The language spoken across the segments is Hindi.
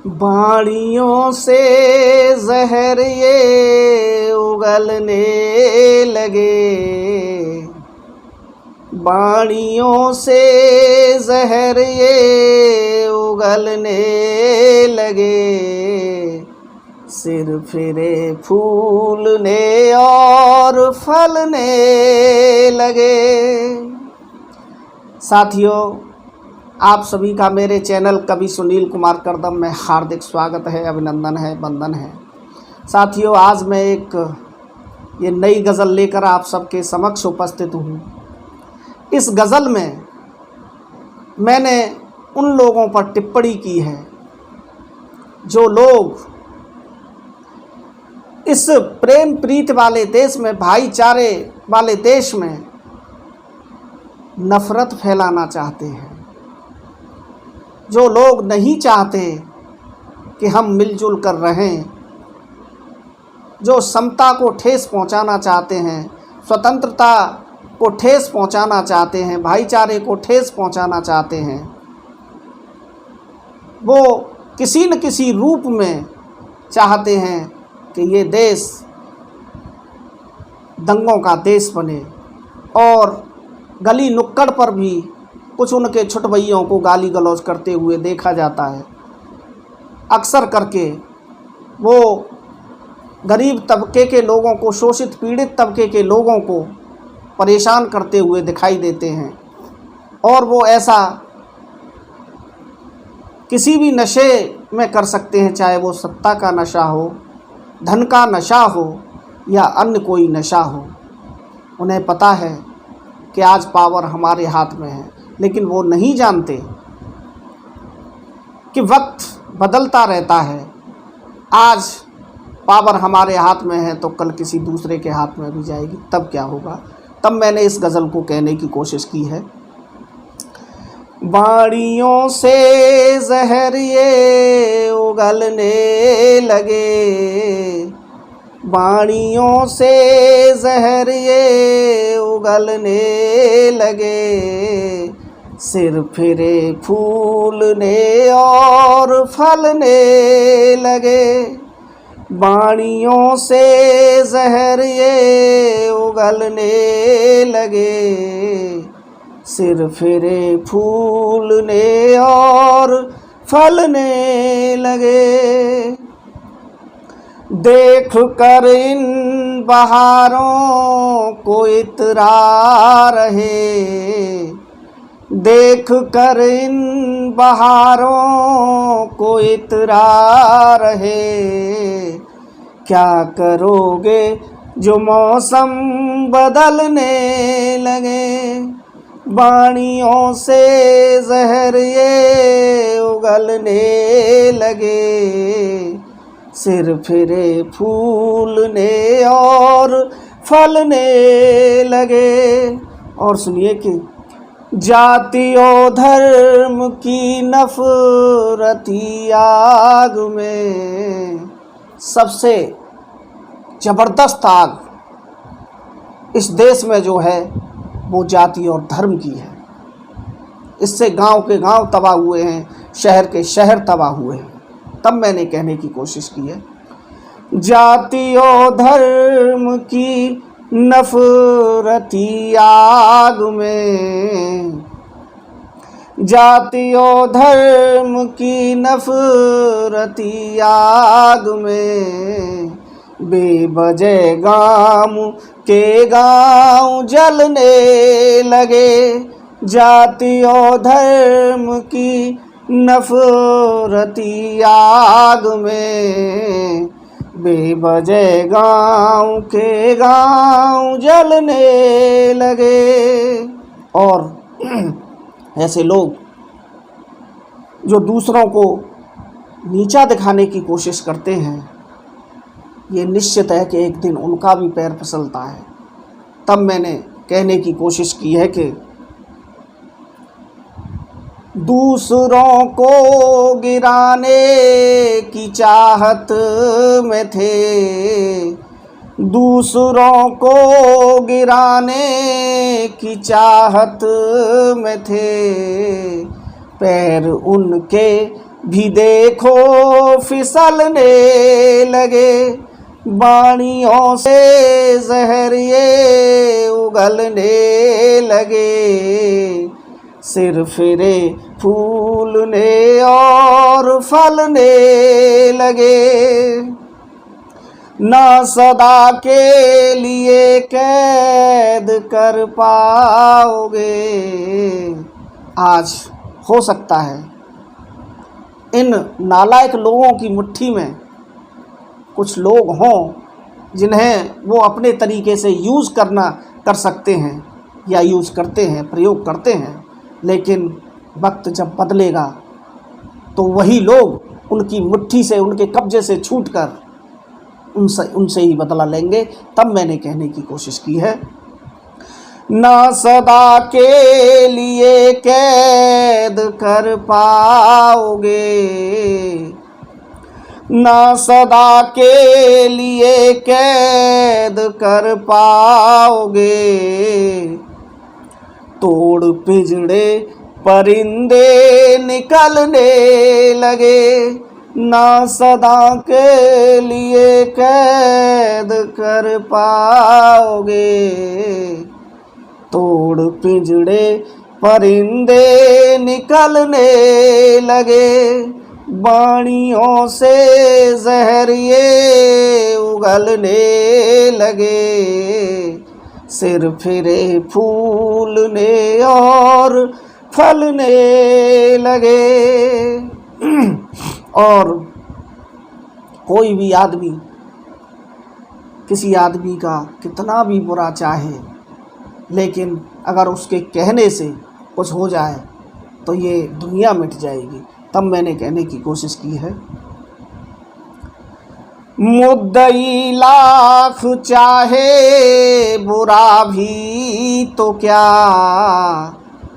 बाणियों से जहर ये उगलने लगे, बाणियों से जहर ये उगलने लगे, सिर फिरे फूलने और फलने लगे। साथियों, आप सभी का मेरे चैनल कवि सुनील कुमार करदम में हार्दिक स्वागत है, अभिनंदन है, वंदन है। साथियों, आज मैं ये नई गज़ल लेकर आप सबके समक्ष उपस्थित हूँ। इस गज़ल में मैंने उन लोगों पर टिप्पणी की है जो लोग इस प्रेम प्रीति वाले देश में, भाईचारे वाले देश में नफ़रत फैलाना चाहते हैं, जो लोग नहीं चाहते कि हम मिलजुल कर रहें, जो समता को ठेस पहुंचाना चाहते हैं, स्वतंत्रता को ठेस पहुंचाना चाहते हैं, भाईचारे को ठेस पहुंचाना चाहते हैं, वो किसी न किसी रूप में चाहते हैं कि ये देश दंगों का देश बने। और गली नुक्कड़ पर भी कुछ उनके छुटभइयों को गाली गलौज करते हुए देखा जाता है। अक्सर करके वो गरीब तबके के लोगों को, शोषित पीड़ित तबके के लोगों को परेशान करते हुए दिखाई देते हैं। और वो ऐसा किसी भी नशे में कर सकते हैं, चाहे वो सत्ता का नशा हो, धन का नशा हो या अन्य कोई नशा हो। उन्हें पता है कि आज पावर हमारे हाथ में है, लेकिन वो नहीं जानते कि वक्त बदलता रहता है। आज पावर हमारे हाथ में है तो कल किसी दूसरे के हाथ में भी जाएगी, तब क्या होगा। तब मैंने इस गज़ल को कहने की कोशिश की है। बाणियों से जहर ये उगलने लगे, बाणियों से जहर ये उगलने लगे, सिर फिरे फूलने और फलने लगे। बाणियों से जहर ये उगलने लगे, सिर फिरे फूलने और फलने लगे। देख कर इन बहारों को इतरा रहे, देख कर इन बहारों को इतरा रहे, क्या करोगे जो मौसम बदलने लगे। बाणियों से जहर ये उगलने लगे, सिर फिरे फूलने और फलने लगे। और सुनिए कि जाति और धर्म की नफरती आग में सबसे ज़बरदस्त आग इस देश में जो है वो जाति और धर्म की है। इससे गांव के गांव तबाह हुए हैं, शहर के शहर तबाह हुए हैं। तब मैंने कहने की कोशिश की है, जाति और धर्म की नफरती आग में, जाति और धर्म की नफरती आग में, बेवजह गाँव के गाँव जलने लगे। जाति और धर्म की नफरती आग में, बेवजह गाँव के गाँव जलने लगे। और ऐसे लोग जो दूसरों को नीचा दिखाने की कोशिश करते हैं, ये निश्चित है कि एक दिन उनका भी पैर फिसलता है। तब मैंने कहने की कोशिश की है कि दूसरों को गिराने की चाहत में थे, दूसरों को गिराने की चाहत में थे, पैर उनके भी देखो फिसलने लगे, बाणियों से जहर ये उगलने लगे, सिर फिरे फूलने और फलने लगे, ना सदा के लिए कैद कर पाओगे। आज हो सकता है इन नालायक लोगों की मुट्ठी में कुछ लोग हों जिन्हें वो अपने तरीके से यूज़ कर सकते हैं या यूज़ करते हैं, प्रयोग करते हैं, लेकिन वक्त जब बदलेगा तो वही लोग उनकी मुट्ठी से, उनके कब्जे से छूटकर उनसे ही बदला लेंगे। तब मैंने कहने की कोशिश की है, ना सदा के लिए कैद कर पाओगे, ना सदा के लिए कैद कर पाओगे, तोड़ पिंजड़े परिंदे निकलने लगे, ना सदा के लिए कैद कर पाओगे, तोड़ पिंजड़े परिंदे निकलने लगे, बाणियों से जहर ये उगलने लगे, सिर फिरे फूलने और फलने लगे। और कोई भी आदमी किसी आदमी का कितना भी बुरा चाहे, लेकिन अगर उसके कहने से कुछ हो जाए तो ये दुनिया मिट जाएगी। तब मैंने कहने की कोशिश की है, मुद्दई लाख चाहे बुरा भी तो क्या,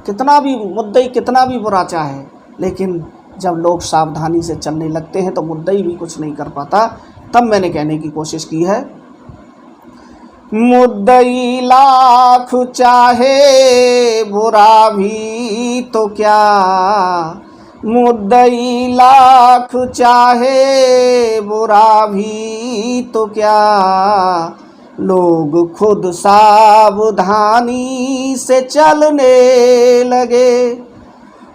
कितना भी मुद्दई कितना भी बुरा चाहे, लेकिन जब लोग सावधानी से चलने लगते हैं तो मुद्दई भी कुछ नहीं कर पाता। तब मैंने कहने की कोशिश की है, मुद्दई लाख चाहे बुरा भी तो क्या, मुद्दई लाख चाहे बुरा भी तो क्या, लोग खुद सावधानी से चलने लगे,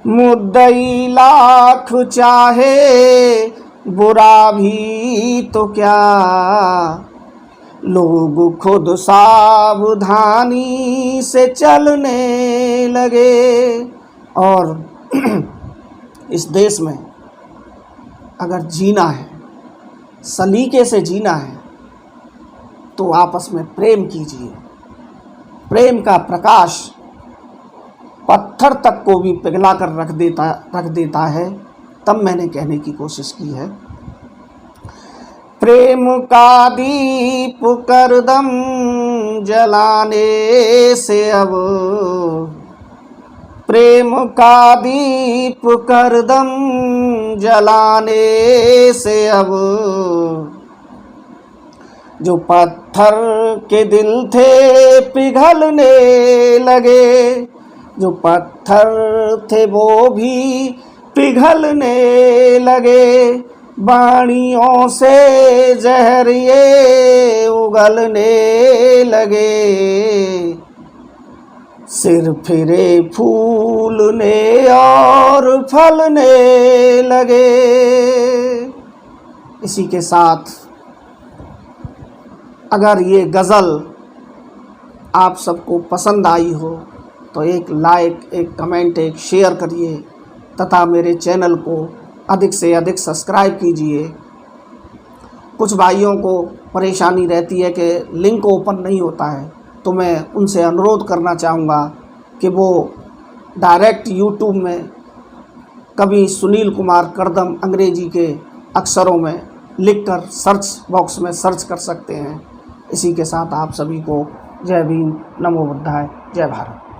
मुद्दई लाख चाहे बुरा भी तो क्या, लोग खुद सावधानी से चलने लगे। और इस देश में अगर जीना है, सलीके से जीना है, तो आपस में प्रेम कीजिए। प्रेम का प्रकाश पत्थर तक को भी पिघला कर रख देता है। तब मैंने कहने की कोशिश की है, प्रेम का दीप करदम जलाने से अब, प्रेम का दीप करदम जलाने से अब, जो पत्थर के दिल थे पिघलने लगे, जो पत्थर थे वो भी पिघलने लगे, बाणियों से जहर ये उगलने लगे, सिर फिरे फूलने और फलने लगे। इसी के साथ अगर ये गज़ल आप सबको पसंद आई हो तो एक लाइक, एक कमेंट, एक शेयर करिए तथा मेरे चैनल को अधिक से अधिक सब्सक्राइब कीजिए। कुछ भाइयों को परेशानी रहती है कि लिंक ओपन नहीं होता है, तो मैं उनसे अनुरोध करना चाहूँगा कि वो डायरेक्ट यूट्यूब में कभी सुनील कुमार करदम अंग्रेजी के अक्षरों में लिखकर सर्च बॉक्स में सर्च कर सकते हैं। इसी के साथ आप सभी को जय भीम, नमो बुद्धाय, जय भारत।